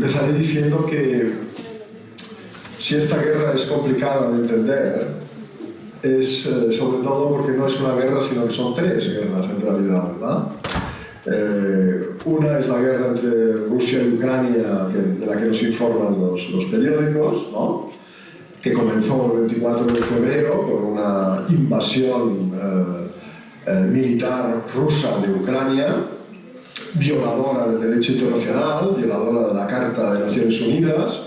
Empezaré diciendo que si esta guerra es complicada de entender, es sobre todo porque no es una guerra, sino que son tres guerras en realidad, ¿verdad? Una es la guerra entre Rusia y Ucrania, de la que nos informan los periódicos, ¿no? Que comenzó el 24 de febrero con una invasión militar rusa de Ucrania, violadora del derecho internacional, violadora de la Carta de Naciones Unidas,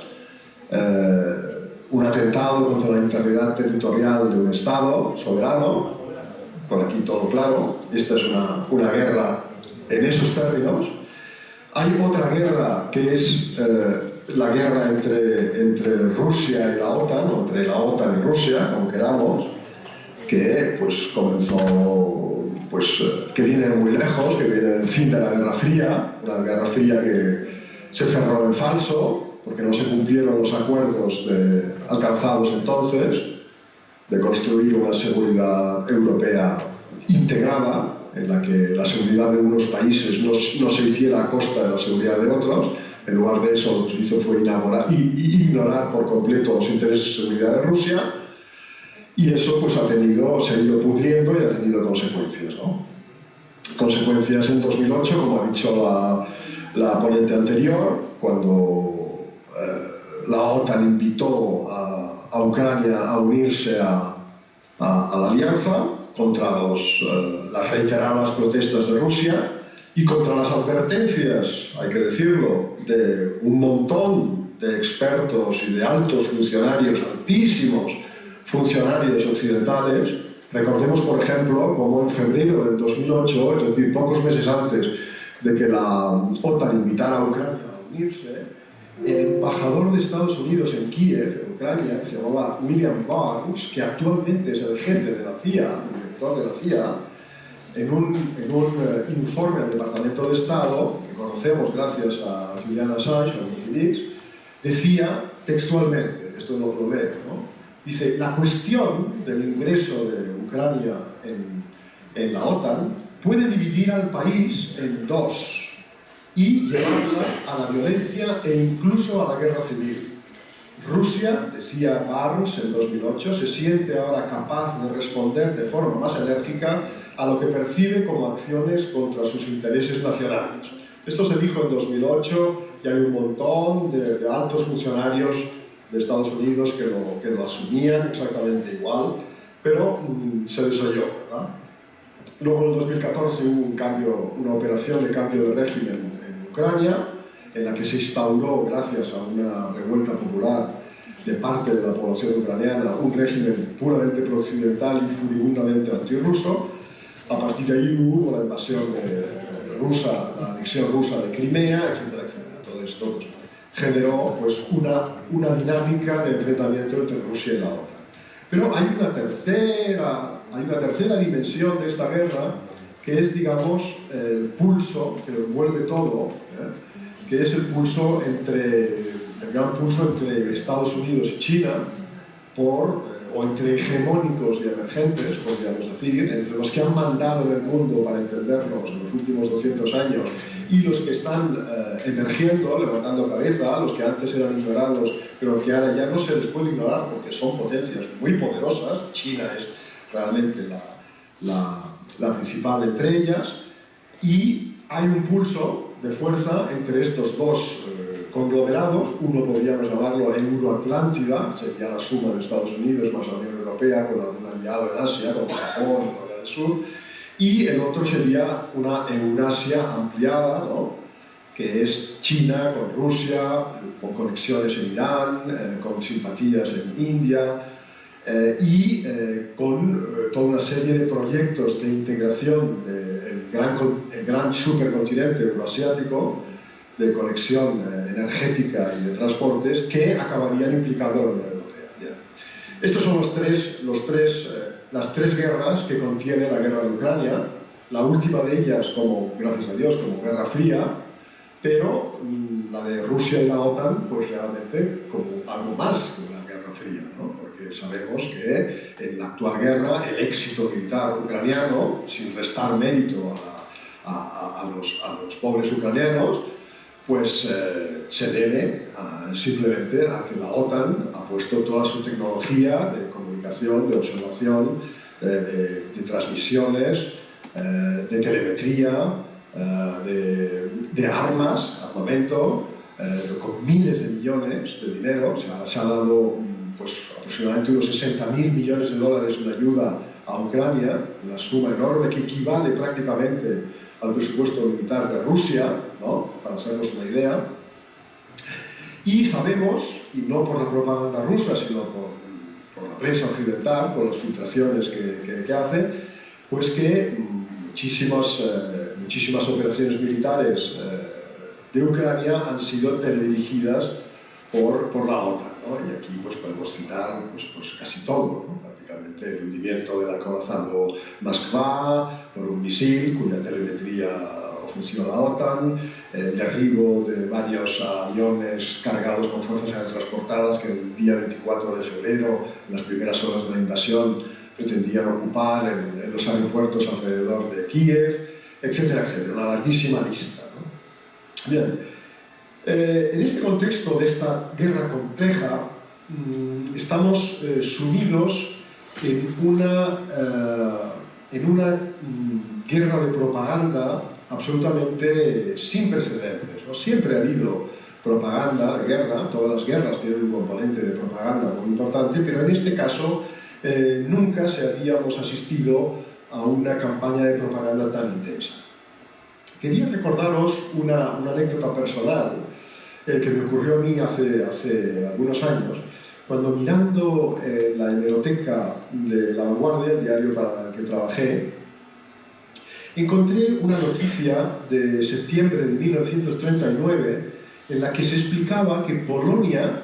un atentado contra la integridad territorial de un Estado soberano, por aquí todo claro. Esta es una guerra en esos términos. Hay otra guerra que es la guerra entre Rusia y la OTAN, o entre la OTAN y Rusia, como queramos, que pues comenzó, que viene muy lejos, que viene del fin de la Guerra Fría, una Guerra Fría que se cerró en falso, porque no se cumplieron los acuerdos alcanzados entonces, de construir una seguridad europea integrada, en la que la seguridad de unos países no se hiciera a costa de la seguridad de otros. En lugar de eso, lo que se hizo fue ignorar por completo los intereses de seguridad de Rusia, y eso pues se ha ido pudriendo y ha tenido consecuencias, ¿no? Consecuencias en 2008, como ha dicho la ponente anterior, cuando la OTAN invitó a Ucrania a unirse a la alianza contra las reiteradas protestas de Rusia y contra las advertencias, hay que decirlo, de un montón de expertos y de altos funcionarios, altísimos funcionarios occidentales. Recordemos, por ejemplo, como en febrero del 2008, es decir, pocos meses antes de que la OTAN invitara a Ucrania a unirse, el embajador de Estados Unidos en Kiev, en Ucrania, que se llamaba William Burns, que actualmente es el jefe de la CIA, el director de la CIA, en un informe al Departamento de Estado, que conocemos gracias a Julian Assange, a Wikileaks, decía textualmente, esto no lo leo, ¿no? Dice, la cuestión del ingreso de Ucrania en la OTAN puede dividir al país en dos y llevarla a la violencia e incluso a la guerra civil. Rusia, decía Barnes en 2008, se siente ahora capaz de responder de forma más enérgica a lo que percibe como acciones contra sus intereses nacionales. Esto se dijo en 2008 y hay un montón de altos funcionarios de Estados Unidos que lo asumían exactamente igual, pero se desoyó, ¿verdad? Luego en 2014 hubo una operación de cambio de régimen en Ucrania, en la que se instauró, gracias a una revuelta popular de parte de la población ucraniana, un régimen puramente pro-occidental y furibundamente antirruso. A partir de ahí hubo la invasión rusa, la anexión rusa de Crimea, etcétera, etcétera. Todo esto pues, generó pues, una dinámica de enfrentamiento entre Rusia y la OTAN. Pero hay una tercera dimensión de esta guerra, que es, digamos, el pulso que lo envuelve todo, que es el gran pulso entre Estados Unidos y China, o entre hegemónicos y emergentes, podríamos decir, entre los que han mandado en el mundo, para entendernos, en los últimos 200 años, y los que están emergiendo, levantando cabeza, los que antes eran ignorados, pero que ahora ya no se les puede ignorar porque son potencias muy poderosas. China es realmente la principal entre ellas, y hay un pulso de fuerza entre estos dos conglomerados. Uno podríamos llamarlo Euroatlántida, sería la suma de Estados Unidos más la Unión Europea con algún aliado en Asia, como Japón y Corea del Sur, y el otro sería una Eurasia ampliada, ¿no? que es China con Rusia, con conexiones en Irán, con simpatías en India, y con toda una serie de proyectos de integración del gran supercontinente euroasiático, de conexión energética y de transportes, que acabarían implicando a la Unión Europea. Estas son las tres guerras que contiene la guerra de Ucrania, la última de ellas, gracias a Dios, como Guerra Fría, pero la de Rusia y la OTAN, pues realmente como algo más que una Guerra Fría, ¿no? Porque sabemos que en la actual guerra el éxito militar ucraniano, sin restar mérito a los pobres ucranianos, pues se debe simplemente a que la OTAN ha puesto toda su tecnología de comunicación, de observación, de transmisiones, de telemetría, de armas, armamento, con miles de millones de dinero. O sea, se ha dado pues, aproximadamente unos 60.000 millones de dólares en ayuda a Ucrania, una suma enorme que equivale prácticamente al presupuesto militar de Rusia, ¿no? Para hacernos una idea. Y sabemos, y no por la propaganda rusa, sino por la prensa occidental, por las filtraciones que hace, pues que muchísimas operaciones militares de Ucrania han sido teledirigidas por la OTAN, ¿no? Y aquí pues, podemos citar pues casi todo, ¿no? Prácticamente el hundimiento del acorazado Moskva por un misil cuya telemetría ofreció la OTAN, el derribo de varios aviones cargados con fuerzas aéreas transportadas que el día 24 de febrero, en las primeras horas de la invasión, pretendían ocupar en los aeropuertos alrededor de Kiev, etcétera, etcétera. Una larguísima lista, ¿no? Bien, en este contexto de esta guerra compleja, estamos sumidos en una guerra de propaganda absolutamente sin precedentes, ¿no? Siempre ha habido propaganda de guerra, todas las guerras tienen un componente de propaganda muy importante, pero en este caso nunca habíamos asistido a una campaña de propaganda tan intensa. Quería recordaros una anécdota personal que me ocurrió a mí hace algunos años, cuando mirando la hemeroteca de La Vanguardia, el diario para el que trabajé, encontré una noticia de septiembre de 1939 en la que se explicaba que Polonia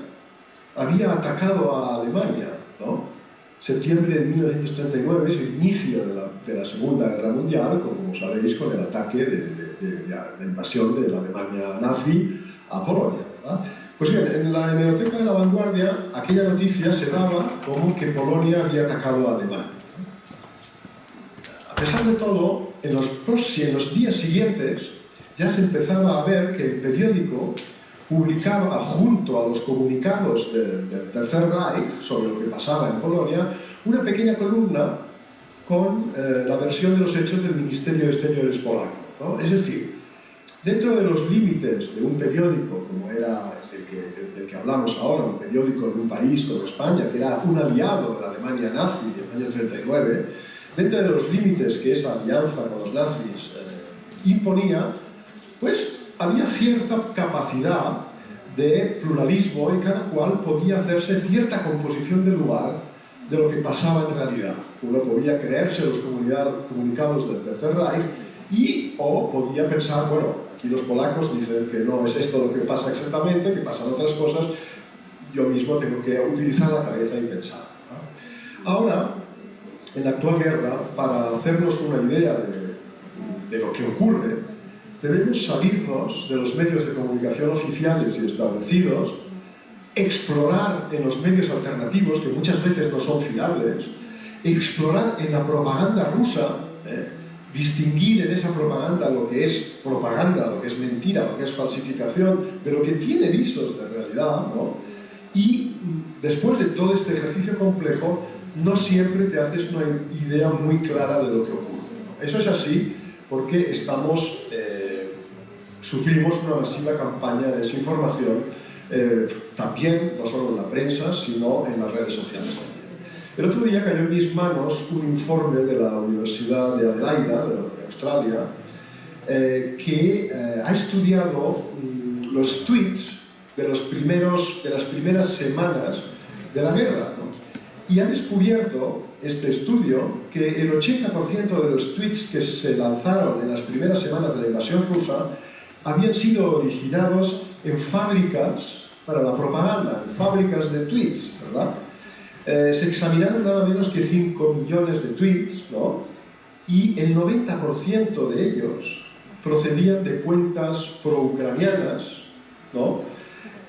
había atacado a Alemania, ¿no? Septiembre de 1939 es el inicio de la Segunda Guerra Mundial, como sabéis, con el ataque de la invasión de la Alemania nazi a Polonia, ¿verdad? Pues bien, en la hemeroteca de La Vanguardia aquella noticia se daba como que Polonia había atacado a Alemania. A pesar de todo, en los días siguientes ya se empezaba a ver que el periódico publicaba junto a los comunicados del Tercer Reich sobre lo que pasaba en Polonia una pequeña columna con la versión de los hechos del Ministerio de Exteriores polaco, ¿no? Es decir, dentro de los límites de un periódico como era el que hablamos ahora, un periódico de un país como España, que era un aliado de la Alemania nazi en el año 39, dentro de los límites que esa alianza con los nazis imponía, pues había cierta capacidad de pluralismo y cada cual podía hacerse cierta composición del lugar de lo que pasaba en realidad. Uno podía creerse los comunicados del Tercer Reich o podía pensar, bueno, aquí los polacos dicen que no es esto lo que pasa exactamente, que pasan otras cosas, yo mismo tengo que utilizar la cabeza y pensar, ¿no? Ahora, en la actual guerra, para hacernos una idea de lo que ocurre, debemos salirnos de los medios de comunicación oficiales y establecidos, explorar en los medios alternativos, que muchas veces no son fiables, explorar en la propaganda rusa, distinguir en esa propaganda lo que es propaganda, lo que es mentira, lo que es falsificación, de lo que tiene visos de realidad, ¿no? Y después de todo este ejercicio complejo, no siempre te haces una idea muy clara de lo que ocurre, ¿no? Eso es así porque sufrimos una masiva campaña de desinformación, también, no solo en la prensa, sino en las redes sociales también. El otro día cayó en mis manos un informe de la Universidad de Adelaida, de Australia, que ha estudiado los tweets de las primeras semanas de la guerra, ¿no? Y ha descubierto este estudio que el 80% de los tweets que se lanzaron en las primeras semanas de la invasión rusa habían sido originados en fábricas para la propaganda, en fábricas de tweets, ¿verdad? Se examinaron nada menos que 5 millones de tweets, ¿no? Y el 90% de ellos procedían de cuentas pro-ucranianas, ¿no?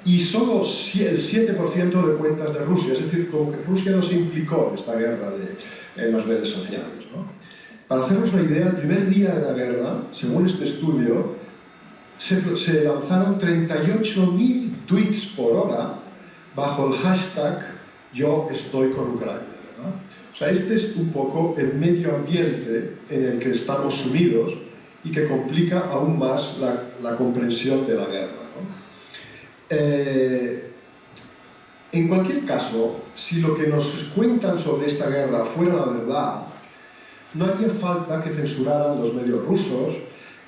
Y solo el 7% de cuentas de Rusia, es decir, como que Rusia no se implicó en esta guerra en las redes sociales, ¿no? Para hacernos una idea, el primer día de la guerra, según este estudio, se lanzaron 38.000 tweets por hora bajo el hashtag Yo estoy con Ucrania, ¿verdad? O sea, este es un poco el medio ambiente en el que estamos sumidos y que complica aún más la comprensión de la guerra, ¿no? En cualquier caso, si lo que nos cuentan sobre esta guerra fuera la verdad, no haría falta que censuraran los medios rusos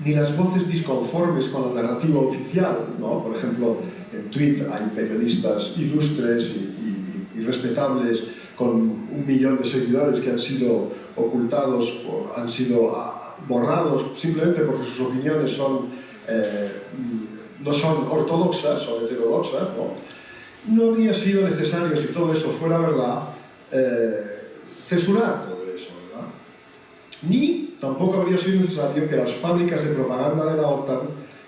ni las voces disconformes con la narrativa oficial, ¿no? Por ejemplo, en Twitter hay periodistas ilustres y respetables con 1 millón de seguidores que han sido ocultados o han sido borrados simplemente porque sus opiniones no son ortodoxas o heterodoxas, ¿no? No habría sido necesario, si todo eso fuera verdad, censurar todo eso, ¿verdad? Ni tampoco habría sido necesario que las fábricas de propaganda de la OTAN,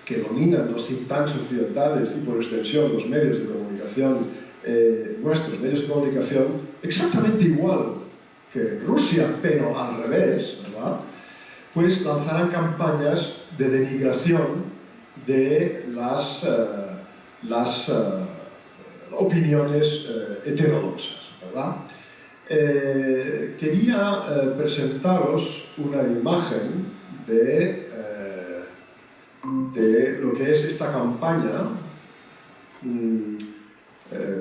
que dominan los think tanks occidentales y por extensión los medios de comunicación, nuestros medios de comunicación, exactamente igual que Rusia, pero al revés, ¿verdad? Pues lanzaran campañas de denigración de las opiniones heterodoxas, ¿verdad? Quería presentaros una imagen de lo que es esta campaña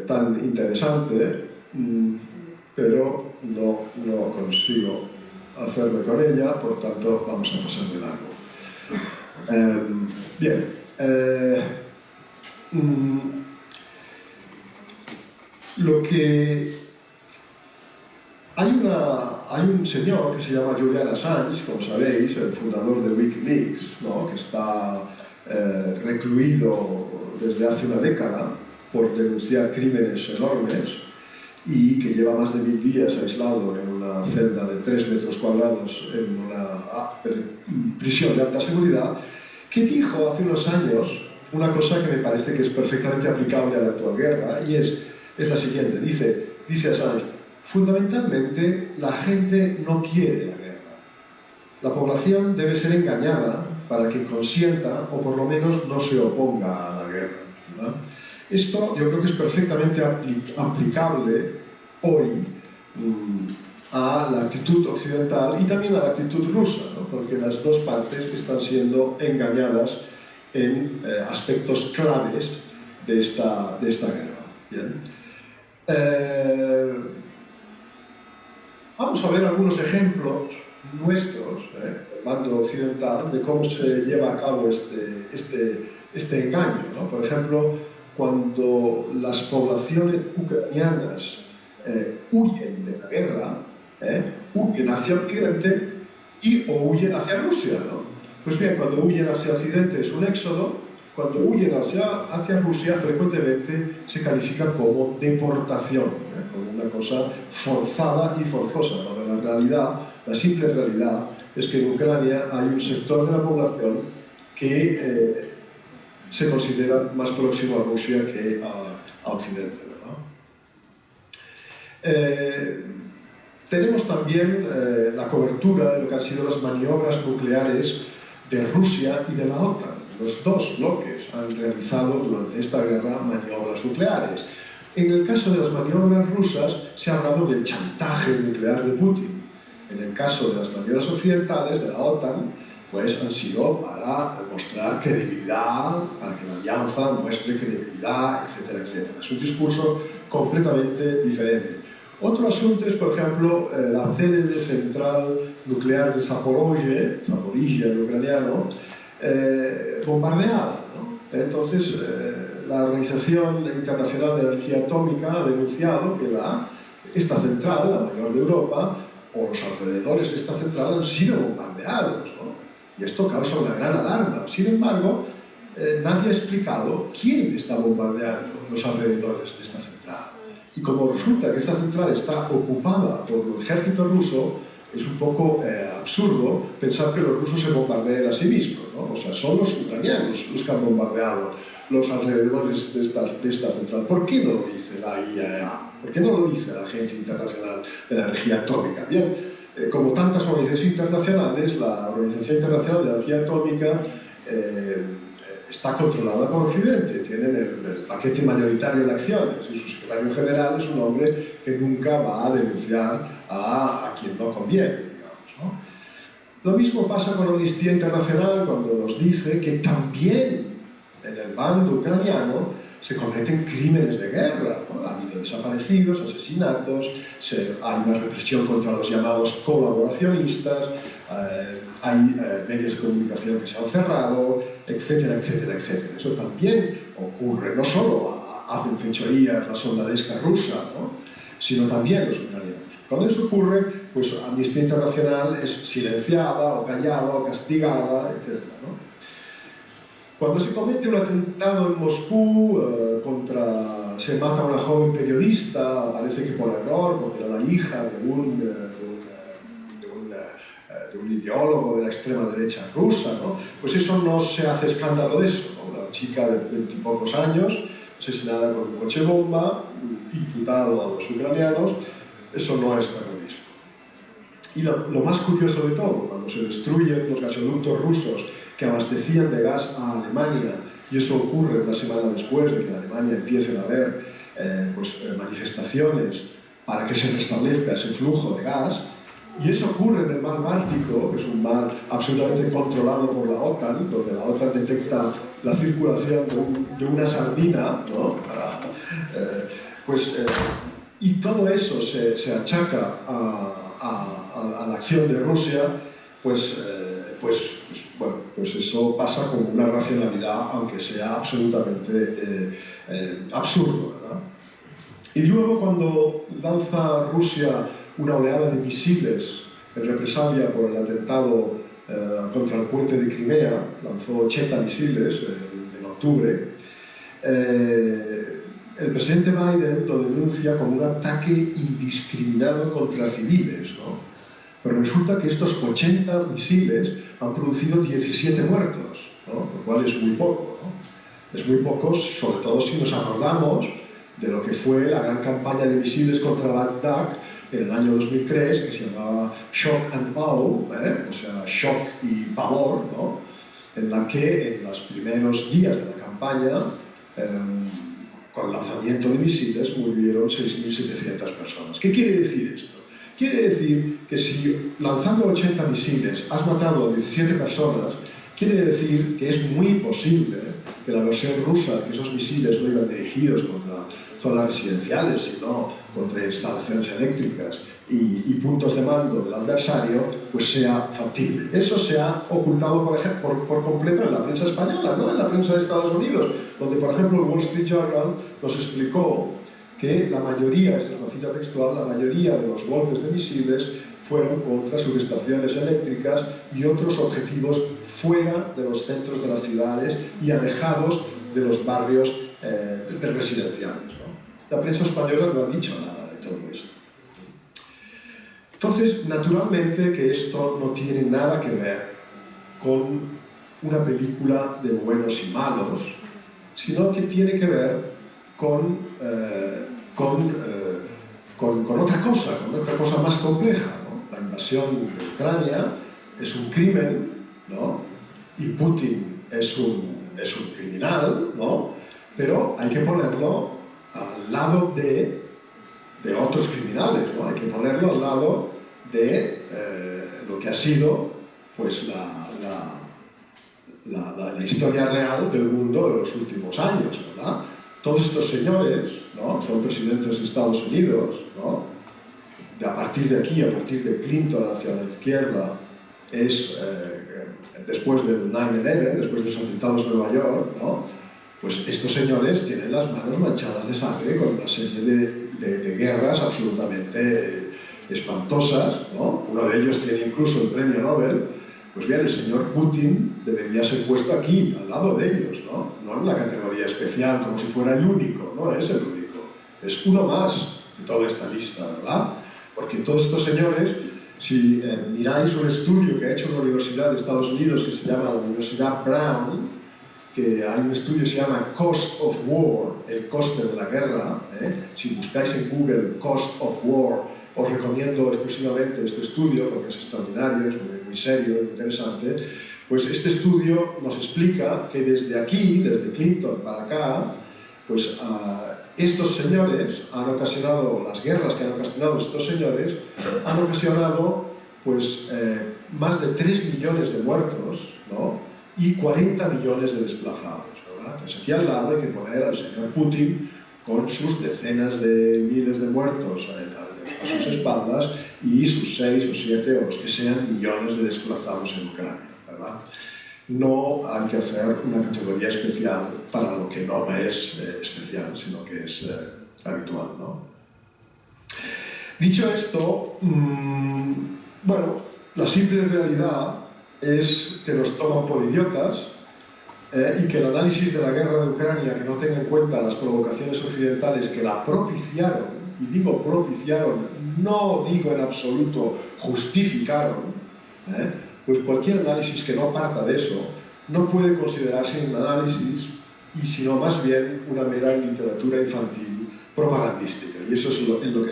tan interesante, pero no consigo hacerlo con ella, por tanto vamos a pasar de largo. Bien. Lo que hay un señor que se llama Julian Assange, como sabéis, el fundador de Wikileaks, ¿no? Que está recluido desde hace una década por denunciar crímenes enormes y que lleva más de 1000 días aislado en una celda de 3 metros cuadrados en una prisión de alta seguridad, que dijo hace unos años una cosa que me parece que es perfectamente aplicable a la actual guerra, y es la siguiente. Dice Assange: fundamentalmente la gente no quiere la guerra. La población debe ser engañada para que consienta o por lo menos no se oponga a la guerra, ¿verdad? Esto yo creo que es perfectamente aplicable hoy a la actitud occidental y también a la actitud rusa, ¿no? Porque las dos partes están siendo engañadas en aspectos claves de esta guerra. ¿Bien? Vamos a ver algunos ejemplos nuestros, el bando occidental, de cómo se lleva a cabo este engaño, ¿no? Por ejemplo, cuando las poblaciones ucranianas huyen de la guerra, huyen hacia Occidente o huyen hacia Rusia, ¿no? Pues bien, cuando huyen hacia Occidente es un éxodo, cuando huyen hacia Rusia frecuentemente se califica como deportación, como una cosa forzada y forzosa. La simple realidad es que en Ucrania hay un sector de la población que se considera más próximo a Rusia que a Occidente, ¿verdad? Tenemos también la cobertura de lo que han sido las maniobras nucleares de Rusia y de la OTAN. Los dos bloques han realizado durante esta guerra maniobras nucleares. En el caso de las maniobras rusas se ha hablado del chantaje nuclear de Putin. En el caso de las maniobras occidentales, de la OTAN, pues han sido para mostrar credibilidad, para que la alianza muestre credibilidad, etcétera, etcétera. Es un discurso completamente diferente. Otro asunto es, por ejemplo, la célebre central nuclear de Zaporizhia en ucraniano, bombardeada, ¿no? Entonces, la Organización Internacional de Energía Atómica ha denunciado que esta central, la mayor de Europa, o los alrededores de esta central han sido bombardeados, ¿no? Y esto causa una gran alarma. Sin embargo, nadie ha explicado quién está bombardeando los alrededores de esta central. Y como resulta que esta central está ocupada por el ejército ruso, es un poco absurdo pensar que los rusos se bombardeen a sí mismos, ¿no? O sea, son los ucranianos los que han bombardeado los alrededores de esta central. ¿Por qué no lo dice la IAEA? ¿Por qué no lo dice la Agencia Internacional de la Energía Atómica? Bien, como tantas organizaciones internacionales, la Organización Internacional de la Energía Atómica está controlada por Occidente, tienen el paquete mayoritario de acciones y su secretario general es un hombre que nunca va a denunciar a quien no conviene, digamos, ¿no? Lo mismo pasa con Amnistía Internacional cuando nos dice que también en el bando ucraniano se cometen crímenes de guerra, ¿no? Ha habido desaparecidos, asesinatos, hay una represión contra los llamados colaboracionistas, hay medios de comunicación que se han cerrado, etcétera, etcétera, etcétera. Eso también ocurre, no solo hacen fechorías la soldadesca rusa, ¿no? Sino también los ucranianos. Cuando eso ocurre, pues Amnistía Internacional es silenciada, o callada, o castigada, etcétera, ¿no? Cuando se comete un atentado en Moscú se mata a una joven periodista, parece que por error, porque era la hija de un ideólogo de la extrema derecha rusa, ¿no? Pues eso no se hace escándalo de eso, ¿no? Una chica de 20 y pocos años, asesinada con un coche bomba, imputado a los ucranianos, eso no es terrorismo. Y lo más curioso de todo, cuando se destruyen los gasoductos rusos que abastecían de gas a Alemania, y eso ocurre una semana después de que en Alemania empiecen a haber manifestaciones para que se restablezca ese flujo de gas, y eso ocurre en el mar Báltico, que es un mar absolutamente controlado por la OTAN, donde la OTAN detecta la circulación de una sardina, ¿no? Y todo eso se achaca a la acción de Rusia, pues eso pasa como una racionalidad, aunque sea absolutamente absurdo, ¿verdad? Y luego, cuando lanza Rusia una oleada de misiles en represalia por el atentado contra el puente de Crimea, lanzó 80 misiles en octubre, el presidente Biden lo denuncia como un ataque indiscriminado contra civiles, ¿no? Pero resulta que estos 80 misiles han producido 17 muertos, ¿no? Lo cual es muy poco, ¿no? Es muy poco, sobre todo si nos acordamos de lo que fue la gran campaña de misiles contra Bagdad en el año 2003, que se llamaba Shock and Awe, o sea, shock y pavor, ¿no? En la que en los primeros días de la campaña, con el lanzamiento de misiles, murieron 6.700 personas. ¿Qué quiere decir esto? Quiere decir que si lanzando 80 misiles has matado a 17 personas, quiere decir que es muy posible que la versión rusa, que esos misiles no iban dirigidos contra zonas residenciales, sino contra instalaciones eléctricas y puntos de mando del adversario, pues sea factible. Eso se ha ocultado, por ejemplo, por completo en la prensa española, no en la prensa de Estados Unidos, donde, por ejemplo, el Wall Street Journal nos explicó que la mayoría, esta es una cita textual, la mayoría de los golpes de misiles fueron contra subestaciones eléctricas y otros objetivos fuera de los centros de las ciudades y alejados de los barrios residenciales, ¿no? La prensa española no ha dicho nada de todo esto. Entonces, naturalmente que esto no tiene nada que ver con una película de buenos y malos, sino que tiene que ver con otra cosa más compleja, ¿no? La invasión de Ucrania es un crimen, ¿no? Y Putin es un criminal, ¿no? Pero hay que ponerlo al lado de otros criminales, ¿no? Hay que ponerlo al lado de lo que ha sido, pues, la historia real del mundo de los últimos años, ¿verdad? Todos estos señores, ¿no? Son presidentes de Estados Unidos, ¿no? A partir de aquí, a partir de Clinton hacia la izquierda, es después del 9/11, después de los atentados de Nueva York, ¿no? Pues estos señores tienen las manos manchadas de sangre con una serie de guerras absolutamente espantosas, ¿no? Uno de ellos tiene incluso el premio Nobel. Pues bien, el señor Putin debería ser puesto aquí, al lado de ellos, ¿no? No en la categoría especial, como si fuera el único, no es el único, es uno más de toda esta lista, ¿verdad? Porque todos estos señores, si miráis un estudio que ha hecho una universidad de Estados Unidos que se llama la Universidad Brown, que hay un estudio que se llama Cost of War, el coste de la guerra, si buscáis en Google Cost of War, os recomiendo exclusivamente este estudio porque es extraordinario, es muy serio, muy interesante. Pues este estudio nos explica que desde aquí, desde Clinton para acá, pues estos señores han ocasionado, las guerras que han ocasionado estos señores, han ocasionado pues más de 3 millones de muertos, ¿no? Y 40 millones de desplazados, ¿verdad? Pues aquí al lado hay que poner al señor Putin con sus decenas de miles de muertos a sus espaldas y sus 6 o 7 o los que sean millones de desplazados en Ucrania, ¿verdad? No hay que hacer una categoría especial para lo que no es especial, sino que es habitual, ¿no? Dicho esto, bueno, la simple realidad es que nos toman por idiotas y que el análisis de la guerra de Ucrania, que no tenga en cuenta las provocaciones occidentales que la propiciaron, y digo propiciaron, no digo en absoluto justificaron, pues cualquier análisis que no parta de eso no puede considerarse un análisis y sino más bien una mera literatura infantil propagandística, y eso es en lo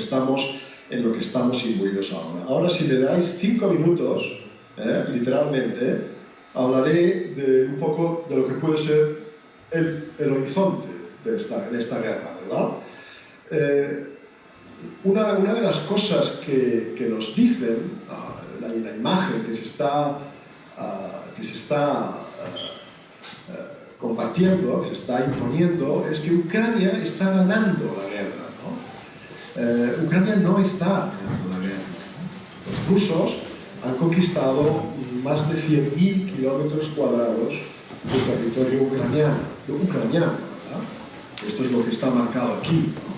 que estamos imbuidos ahora. Ahora, si me dais 5 minutos, literalmente, hablaré un poco de lo que puede ser el horizonte de esta guerra, ¿verdad? Una de las cosas que nos dicen, la imagen que se está compartiendo, que se está imponiendo, es que Ucrania está ganando la guerra, ¿no? Ucrania no está ganando la guerra, ¿no? Los rusos han conquistado más de 100.000 kilómetros cuadrados de territorio ucraniano, ¿verdad? Esto es lo que está marcado aquí, ¿no?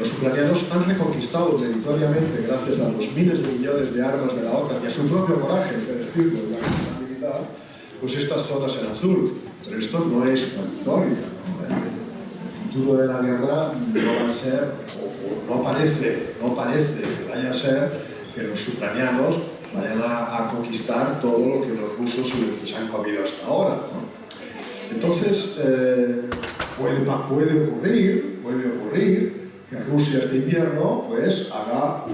Los ucranianos han reconquistado meritoriamente, gracias a los miles de millones de armas de la OTAN y a su propio coraje, hay que decirlo, en la guerra militar, pues estas zonas en azul. Pero esto no es una victoria, ¿no? El futuro de la guerra no va a ser, o no parece que vaya a ser que los ucranianos vayan a conquistar todo lo que los rusos se han comido hasta ahora, ¿no? Entonces, puede ocurrir que Rusia este invierno pues haga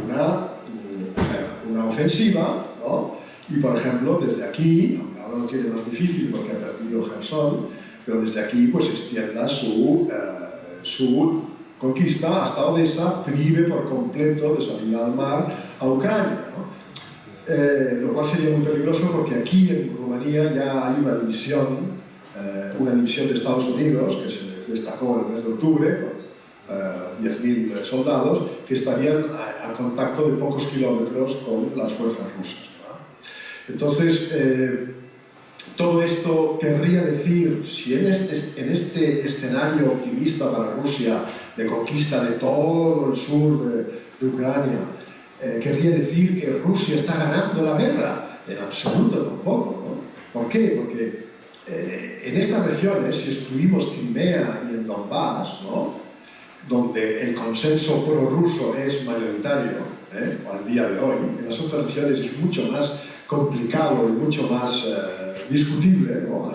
una ofensiva, ¿no? Y por ejemplo, desde aquí, aunque ahora lo tiene más difícil porque ha perdido Kherson, pero desde aquí pues extienda su conquista hasta Odessa, prive por completo de salida al mar a Ucrania, ¿no? Lo cual sería muy peligroso porque aquí en Rumanía ya hay una división de Estados Unidos que se destacó en el mes de octubre con 10.000 soldados que estarían a contacto de pocos kilómetros con las fuerzas rusas, ¿no? Entonces, todo esto querría decir, si en este escenario optimista para Rusia de conquista de todo el sur de Ucrania, querría decir que Rusia está ganando la guerra. En absoluto tampoco, ¿no? ¿Por qué? Porque en estas regiones, si excluimos Crimea y el Donbass, ¿no? Donde el consenso prorruso es mayoritario, al día de hoy, en las otras regiones es mucho más complicado y mucho más discutible, ¿no?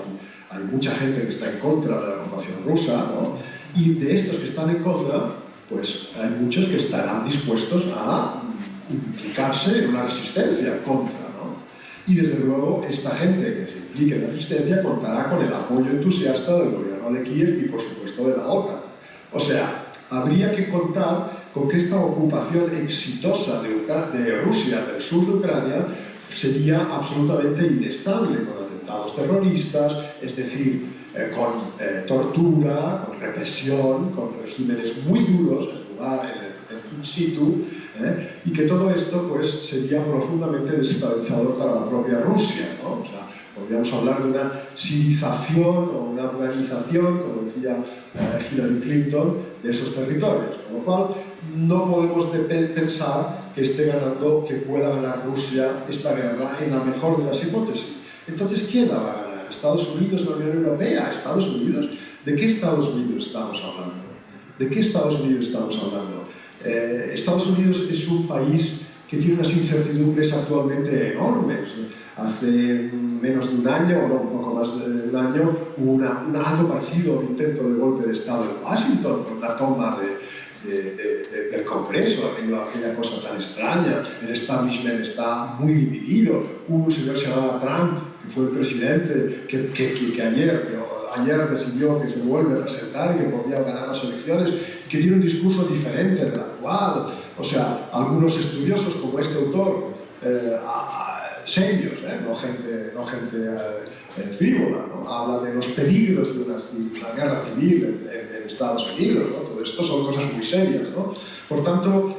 Hay mucha gente que está en contra de la ocupación rusa, ¿no? Y de estos que están en contra, pues hay muchos que estarán dispuestos a implicarse en una resistencia contra, ¿no? Y desde luego esta gente que se implique en la resistencia contará con el apoyo entusiasta del gobierno de Kiev y por supuesto de la OTAN. O sea, habría que contar con que esta ocupación exitosa de Rusia del sur de Ucrania sería absolutamente inestable, con atentados terroristas, es decir, con tortura, con represión, con regímenes muy duros en in situ, y que todo esto pues, sería profundamente desestabilizador para la propia Rusia, ¿no? O sea, Podríamos hablar de una civilización o una organización, como decía Hillary Clinton, de esos territorios. Con lo cual, no podemos pensar que que pueda ganar Rusia esta guerra en la mejor de las hipótesis. Entonces, ¿quién la va a ganar? ¿Estados Unidos, la Unión Europea? ¿Estados Unidos? ¿De qué Estados Unidos estamos hablando? ¿De qué Estados Unidos estamos hablando? Estados Unidos es un país que tiene unas incertidumbres actualmente enormes. Hace menos de un año, o no, un poco más de un año, hubo algo parecido a un intento de golpe de Estado en Washington, con la toma del Congreso, aquella cosa tan extraña. El establishment está muy dividido. Hubo un señor que se llamaba Trump, que fue el presidente, que ayer decidió que se vuelve a presentar y que podía ganar las elecciones, que tiene un discurso diferente del actual. O sea, algunos estudiosos, como este autor, serios, no gente frívola, ¿no? Habla de los peligros de una guerra civil en Estados Unidos, ¿no? Todo esto son cosas muy serias, ¿no? Por tanto,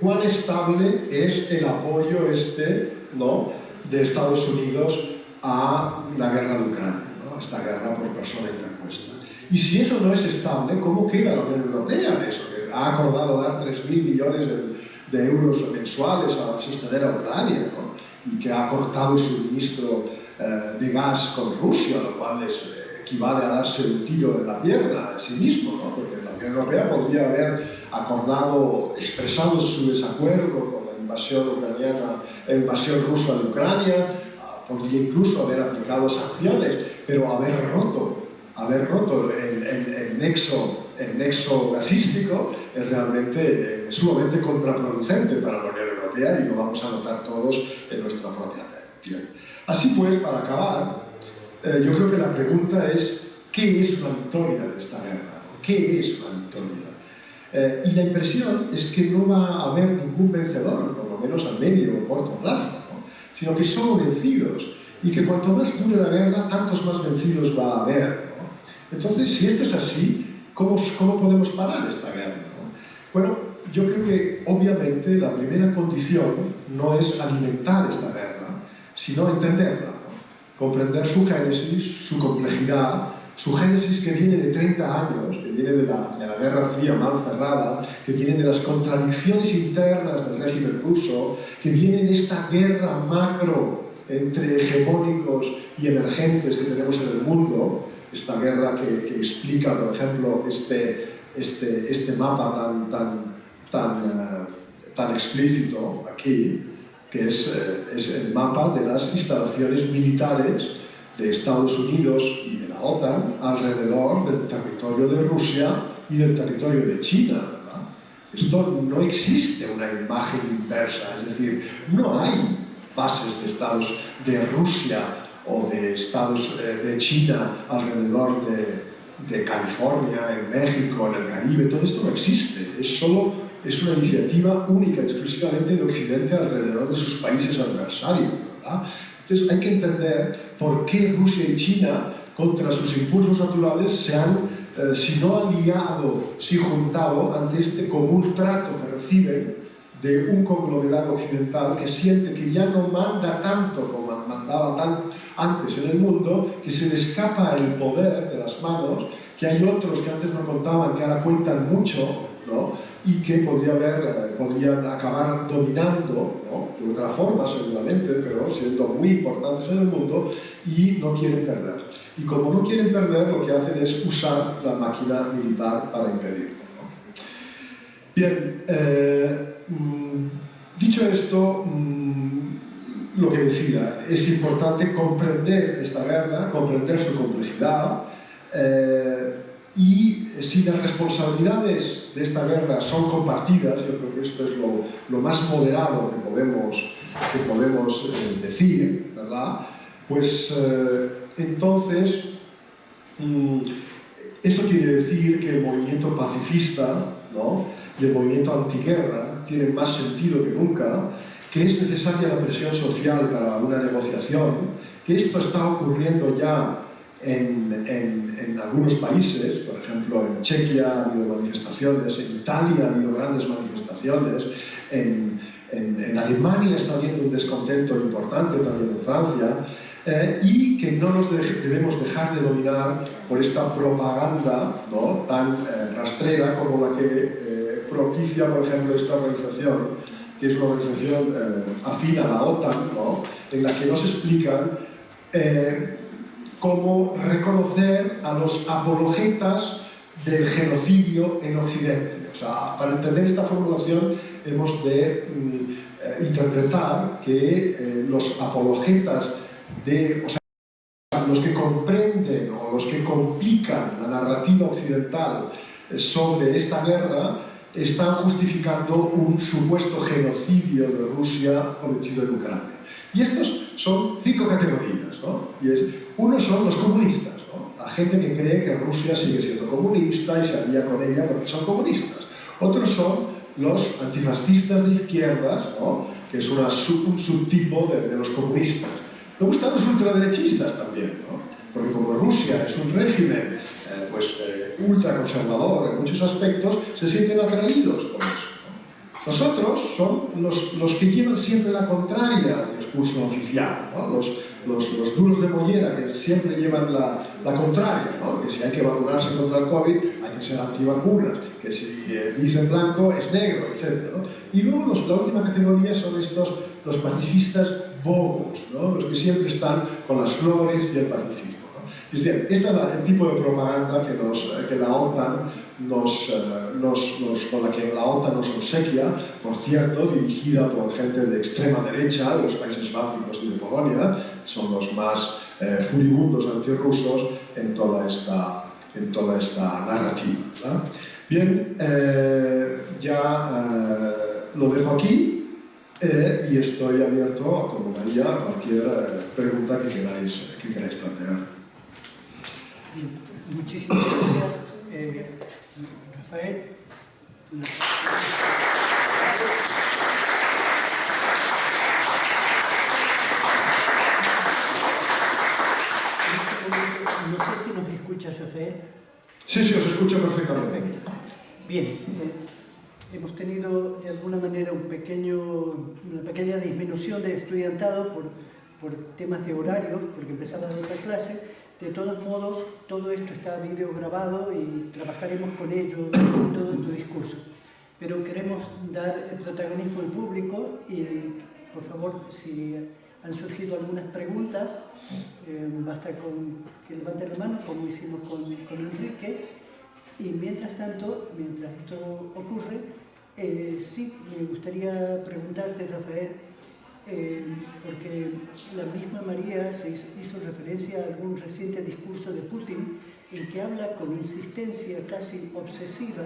¿cuán estable es el apoyo ¿no? de Estados Unidos a la guerra de Ucrania, ¿no? A esta guerra por persona interpuesta? Y si eso no es estable, ¿cómo queda la Unión Europea en eso? Que ha acordado dar 3.000 millones de euros mensuales a sostener a Ucrania, ¿no? Y que ha cortado el suministro de gas con Rusia, lo cual equivale a darse un tiro en la pierna a sí mismo, ¿no? Porque la Unión Europea podría haber expresado su desacuerdo con la invasión rusa de Ucrania, podría incluso haber aplicado sanciones, pero haber roto el nexo gasístico es realmente sumamente contraproducente para la Unión Europea y lo vamos a notar todos en nuestra propia piel. Así pues, para acabar, yo creo que la pregunta es ¿qué es una victoria de esta guerra? ¿Qué es una victoria? Y la impresión es que no va a haber ningún vencedor, por lo menos a medio o corto plazo, ¿no? Sino que son vencidos y que cuanto más dure la guerra, tantos más vencidos va a haber, ¿no? Entonces, si esto es así, ¿cómo podemos parar esta guerra, ¿no? Bueno, yo creo que obviamente la primera condición no es alimentar esta guerra, sino entenderla, ¿no? Comprender su génesis, su complejidad, su génesis que viene de 30 años, que viene de la Guerra Fría mal cerrada, que viene de las contradicciones internas del régimen ruso, que viene de esta guerra macro entre hegemónicos y emergentes que tenemos en el mundo, esta guerra que explica, por ejemplo, este mapa tan explícito aquí, que es el mapa de las instalaciones militares de Estados Unidos y de la OTAN alrededor del territorio de Rusia y del territorio de China, ¿verdad? Esto no existe una imagen inversa, es decir, no hay bases de Rusia o de China alrededor de California, en México, en el Caribe. Todo esto no existe, es una iniciativa única, exclusivamente de Occidente alrededor de sus países adversarios, ¿verdad? Entonces hay que entender por qué Rusia y China, contra sus impulsos naturales, se han, si no aliado, si juntado ante este común trato que reciben de un conglomerado occidental que siente que ya no manda tanto como mandaba antes en el mundo, que se le escapa el poder de las manos, que hay otros que antes no contaban, que ahora cuentan mucho, ¿no? Y que podrían acabar dominando, ¿no? De otra forma seguramente, pero siendo muy importantes en el mundo, y no quieren perder. Y como no quieren perder, lo que hacen es usar la máquina militar para impedirlo, ¿no? Bien, dicho esto, lo que decía, es importante comprender esta guerra, comprender su complejidad, y si las responsabilidades de esta guerra son compartidas, yo creo que esto es lo más moderado que podemos decir, ¿verdad? Pues entonces, esto quiere decir que el movimiento pacifista, ¿no? Y el movimiento antiguerra tienen más sentido que nunca, que es necesaria la presión social para una negociación, que esto está ocurriendo ya en algunos países, por ejemplo en Chequia ha habido manifestaciones, en Italia ha habido grandes manifestaciones, en Alemania está habiendo un descontento importante, también en Francia. y que no nos debemos dejar de dominar por esta propaganda, ¿no?, tan rastrera como la que propicia, por ejemplo, esta organización, que es una organización afín a la OTAN, ¿no?, en la que nos explican cómo reconocer a los apologetas del genocidio en Occidente. O sea, para entender esta formulación hemos de interpretar que los apologetas o sea, los que comprenden o los que complican la narrativa occidental sobre esta guerra están justificando un supuesto genocidio de Rusia cometido en Ucrania. Y estos son 5 categorías, ¿no? Uno son los comunistas, ¿no?, la gente que cree que Rusia sigue siendo comunista y se alía con ella porque son comunistas. Otros son los antifascistas de izquierdas, ¿no?, que es un subtipo de los comunistas. Luego están los ultraderechistas también, ¿no?, porque como Rusia es un régimen ultraconservador en muchos aspectos, se sienten atraídos por eso, ¿no? Los otros son los que llevan siempre la contraria al discurso oficial, ¿no?, los duros de mollera, que siempre llevan la contraria, ¿no?, que si hay que vacunarse contra el COVID hay que ser antivacunas, que si dicen blanco es negro, etc., ¿no? Y luego la última categoría son los pacifistas bobos, ¿no?, los que siempre están con las flores y el pacifismo, ¿no? Es decir, este es el tipo de propaganda que la OTAN con la que la OTAN nos obsequia, por cierto, dirigida por gente de extrema derecha de los países bálticos y de Polonia, que son los más furibundos antirrusos en toda esta narrativa, ¿no? Bien, ya lo dejo aquí y estoy abierto, como María, a cualquier pregunta que queráis plantear. Bien, muchísimas gracias, Rafael. No sé si nos escuchas, Rafael. Sí, os escucho perfectamente. Perfecto. Bien, hemos tenido de alguna manera una pequeña disminución de estudiantado por temas de horarios, porque empezaba otra clase. De todos modos, todo esto está videograbado y trabajaremos con ello en todo tu discurso. Pero queremos dar el protagonismo al público y, por favor, si han surgido algunas preguntas, basta con que levanten la mano, como hicimos con Enrique. Y mientras tanto, mientras esto ocurre, sí, me gustaría preguntarte, Rafael, porque la misma María se hizo referencia a algún reciente discurso de Putin en que habla con insistencia casi obsesiva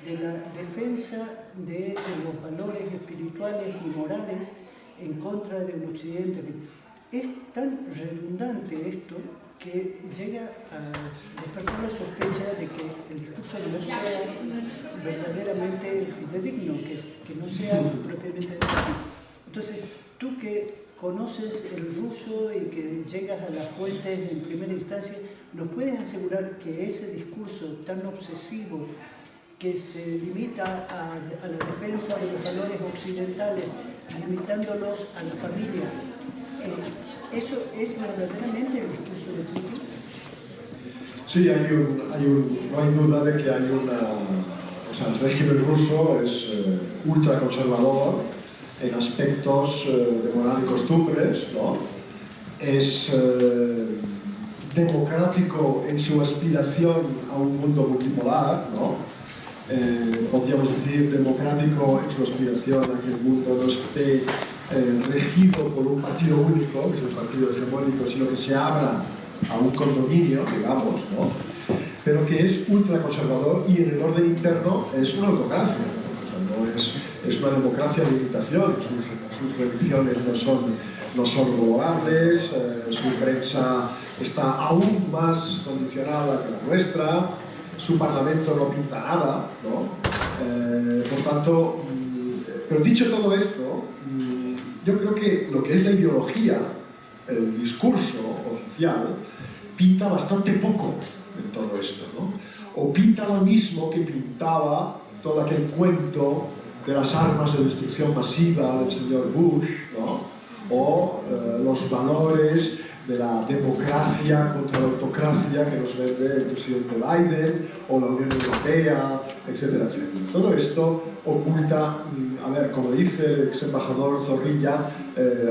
de la defensa de los valores espirituales y morales en contra de un occidente. Es tan redundante esto que llega a despertar la sospecha de que el discurso no sea verdaderamente fidedigno, que no sea propiamente digno. Entonces, tú que conoces el ruso y que llegas a las fuentes en primera instancia, ¿nos puedes asegurar que ese discurso tan obsesivo que se limita a la defensa de los valores occidentales, limitándolos a la familia, eso es verdaderamente el discurso de Putin? Sí, no hay duda de que hay o sea, el régimen ruso es ultraconservador en aspectos de moral y costumbres, ¿no? Es democrático en su aspiración a un mundo multipolar, ¿no? Podríamos decir democrático en su aspiración a que el mundo no esté regido por un partido único, que es el partido hegemónico, sino que se abra a un condominio, digamos, ¿no? Pero que es ultraconservador y en el orden interno es una autocracia, ¿no? O sea, es una democracia de imitación, sus tradiciones no son homologables, su prensa está aún más condicionada que la nuestra, su parlamento no pinta nada, ¿no? Por tanto, pero dicho todo esto, yo creo que lo que es la ideología, el discurso oficial, pinta bastante poco en todo esto, ¿no? O pinta lo mismo que pintaba todo aquel cuento de las armas de destrucción masiva del señor Bush, ¿no? O los valores de la democracia contra la autocracia que nos vende el presidente Biden o la Unión Europea, etcétera, etcétera. Todo esto oculta, a ver, como dice el ex embajador Zorrilla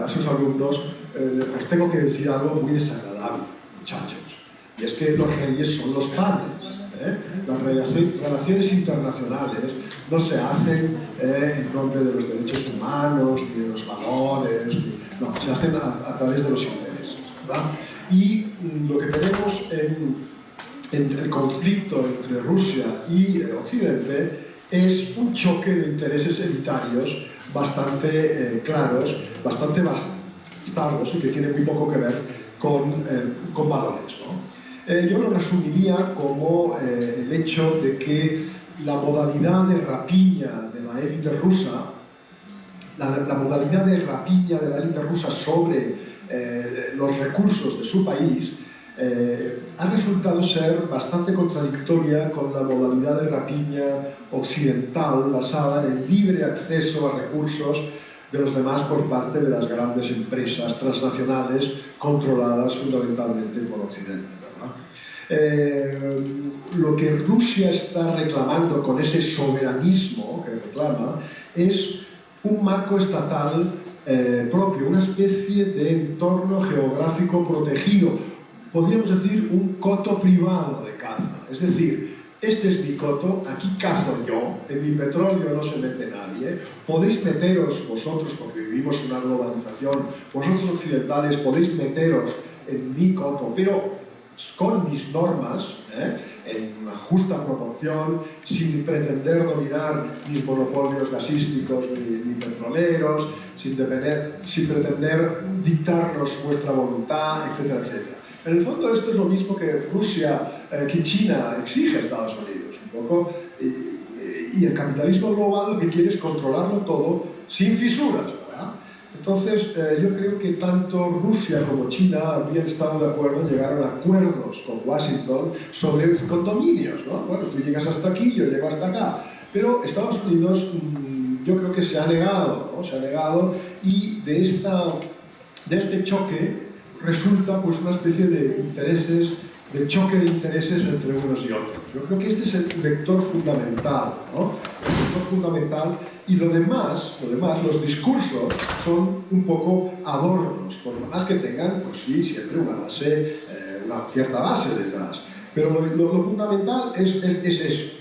a sus alumnos, os tengo que decir algo muy desagradable, muchachos, y es que los reyes son los padres. Las relaciones internacionales no se hacen en nombre de los derechos humanos, ni de los valores, no, se hacen a través de los intereses, ¿verdad? Y lo que tenemos en el conflicto entre Rusia y Occidente es un choque de intereses elitarios bastante claros, bastante bastardos y que tiene muy poco que ver con valores, ¿no? Yo lo resumiría como el hecho de que la modalidad de rapiña de la élite rusa, la modalidad de rapiña de la élite rusa sobre los recursos de su país ha resultado ser bastante contradictoria con la modalidad de rapiña occidental basada en el libre acceso a recursos de los demás por parte de las grandes empresas transnacionales controladas fundamentalmente por Occidente. Lo que Rusia está reclamando con ese soberanismo que reclama es un marco estatal propio, una especie de entorno geográfico protegido, podríamos decir un coto privado de caza, es decir, este es mi coto, aquí cazo yo, en mi petróleo no se mete nadie, podéis meteros vosotros, porque vivimos una globalización, vosotros occidentales podéis meteros en mi coto, pero con mis normas, en una justa proporción, sin pretender dominar mis monopolios gasísticos ni petroleros, sin pretender dictarnos vuestra voluntad, etcétera, etcétera. En el fondo esto es lo mismo que que China exige a Estados Unidos, un poco, y el capitalismo global lo que quiere es controlarlo todo sin fisuras, ¿verdad? Entonces, yo creo que tanto Rusia como China habían estado de acuerdo, llegaron a acuerdos con Washington sobre condominios, ¿no? Bueno, tú llegas hasta aquí, yo llego hasta acá. Pero Estados Unidos, yo creo que se ha negado, ¿no? Se ha negado, y de este choque resulta pues una especie de choque de intereses entre unos y otros. Yo creo que este es el vector fundamental, ¿no? El vector fundamental. Y lo demás, los discursos, son un poco adornos, por lo más que tengan, pues sí, siempre una cierta base detrás. Pero lo fundamental es eso.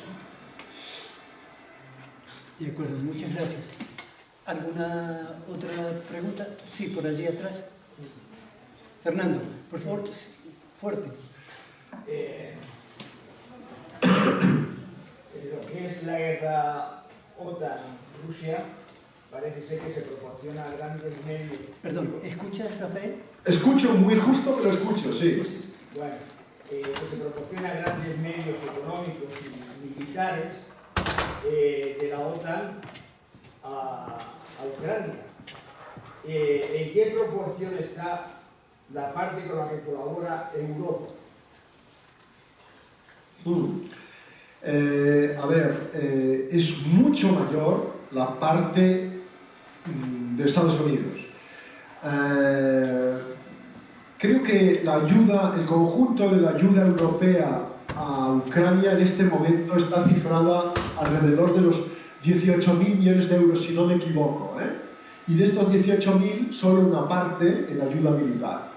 De acuerdo, muchas gracias. ¿Alguna otra pregunta? Sí, por allí atrás. Fernando, por favor, fuerte. Lo que es la guerra OTAN-Rusia parece ser que se proporciona grandes medios. Perdón, ¿escuchas, Rafael? Escucho muy justo, pero escucho, sí. Bueno, que se proporciona grandes medios económicos y militares de la OTAN a Ucrania. ¿En qué proporción está la parte con la que colabora Europa? Es mucho mayor la parte de Estados Unidos. Creo que el conjunto de la ayuda europea a Ucrania en este momento está cifrada alrededor de los 18.000 millones de euros, si no me equivoco, y de estos 18.000, solo una parte en ayuda militar.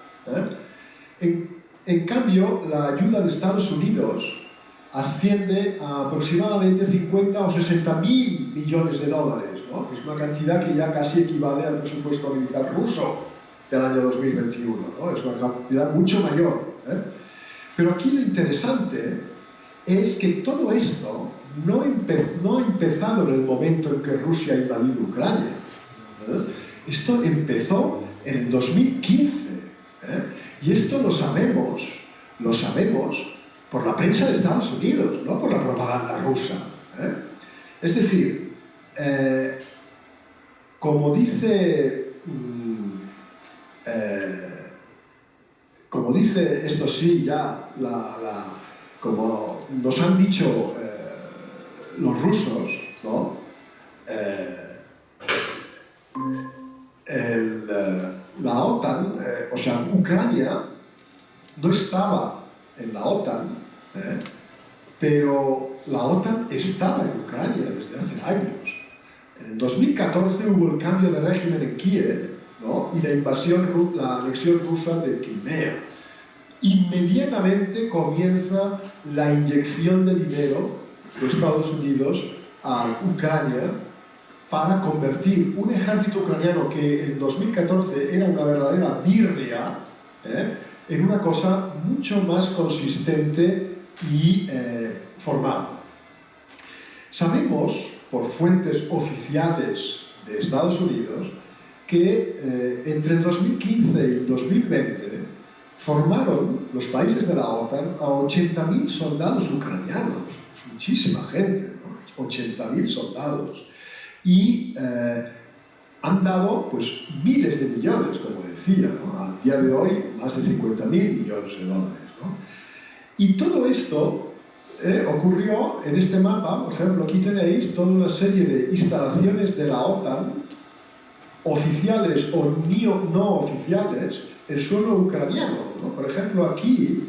En cambio, la ayuda de Estados Unidos asciende a aproximadamente 50 o 60.000 millones de dólares, ¿no? Es una cantidad que ya casi equivale al presupuesto militar ruso del año 2021, ¿no? Es una cantidad mucho mayor. Pero aquí lo interesante es que todo esto no ha empezado en el momento en que Rusia ha invadido Ucrania. Esto empezó en el 2015. Y esto lo sabemos por la prensa de Estados Unidos, no por la propaganda rusa. Es decir, como dice, esto sí, ya, como nos han dicho los rusos, ¿no? La OTAN, o sea, Ucrania, no estaba en la OTAN, pero la OTAN estaba en Ucrania desde hace años. En 2014 hubo el cambio de régimen en Kiev, ¿no? Y la anexión rusa de Crimea. Inmediatamente comienza la inyección de dinero de Estados Unidos a Ucrania para convertir un ejército ucraniano que en 2014 era una verdadera birria, en una cosa mucho más consistente y formada. Sabemos, por fuentes oficiales de Estados Unidos, que entre el 2015 y el 2020 formaron los países de la OTAN a 80.000 soldados ucranianos. Es muchísima gente, ¿no? 80.000 soldados. Y han dado pues, miles de millones, como decía, ¿no? Al día de hoy más de 50.000 millones de dólares, ¿no? Y todo esto ocurrió en este mapa. Por ejemplo, aquí tenéis toda una serie de instalaciones de la OTAN, oficiales o no oficiales, en suelo ucraniano, ¿no? Por ejemplo, aquí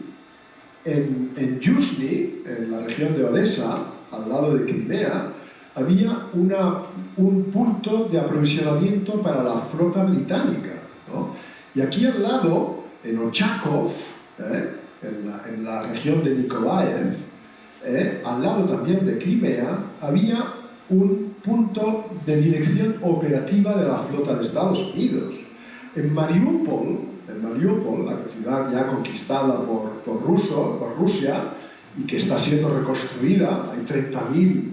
en Yuzhny, en la región de Odessa, al lado de Crimea, había un punto de aprovisionamiento para la flota británica, ¿no? Y aquí al lado, en Ochakov, en la región de Nikolaev, al lado también de Crimea, había un punto de dirección operativa de la flota de Estados Unidos. En Mariupol, la ciudad ya conquistada por Rusia y que está siendo reconstruida, hay 30.000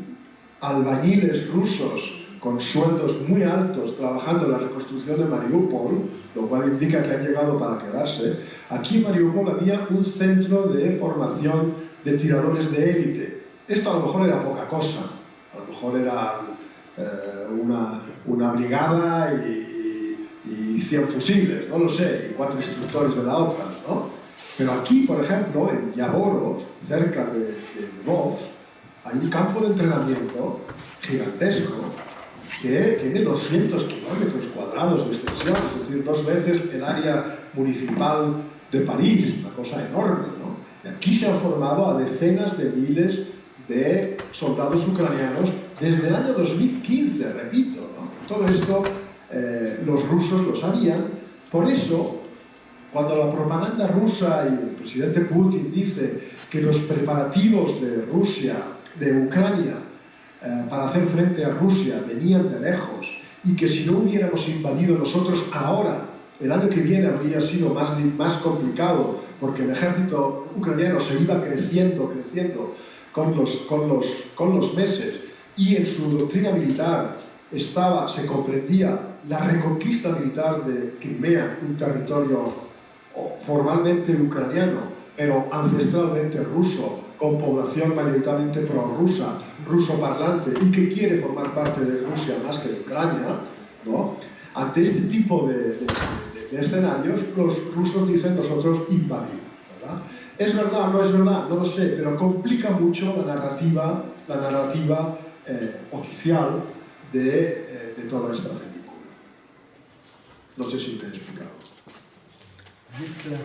albañiles rusos con sueldos muy altos trabajando en la reconstrucción de Mariupol, lo cual indica que han llegado para quedarse. Aquí en Mariupol había un centro de formación de tiradores de élite. Esto a lo mejor era poca cosa, a lo mejor era una brigada y 100 fusiles, no lo sé, y 4 instructores de la OTAN, ¿no? Pero aquí, por ejemplo, en Yavorov, cerca de Lvov, hay un campo de entrenamiento gigantesco que tiene 200 kilómetros cuadrados de extensión, es decir, 2 veces el área municipal de París, una cosa enorme, ¿no? Y aquí se han formado a decenas de miles de soldados ucranianos desde el año 2015, repito, ¿no? Todo esto los rusos lo sabían. Por eso, cuando la propaganda rusa y el presidente Putin dice que los preparativos de Rusia, de Ucrania, para hacer frente a Rusia venían de lejos y que si no hubiéramos invadido nosotros ahora, el año que viene habría sido más complicado porque el ejército ucraniano se iba creciendo con los meses, y en su doctrina militar se comprendía la reconquista militar de Crimea, un territorio formalmente ucraniano, pero ancestralmente ruso, con población mayoritariamente prorrusa, ruso parlante, y que quiere formar parte de Rusia más que de Ucrania, ¿no? Ante este tipo de escenarios, los rusos dicen nosotros invadimos, ¿verdad? ¿Es verdad o no es verdad? No lo sé, pero complica mucho la narrativa oficial de toda esta película. No sé si me he explicado. Muy claro.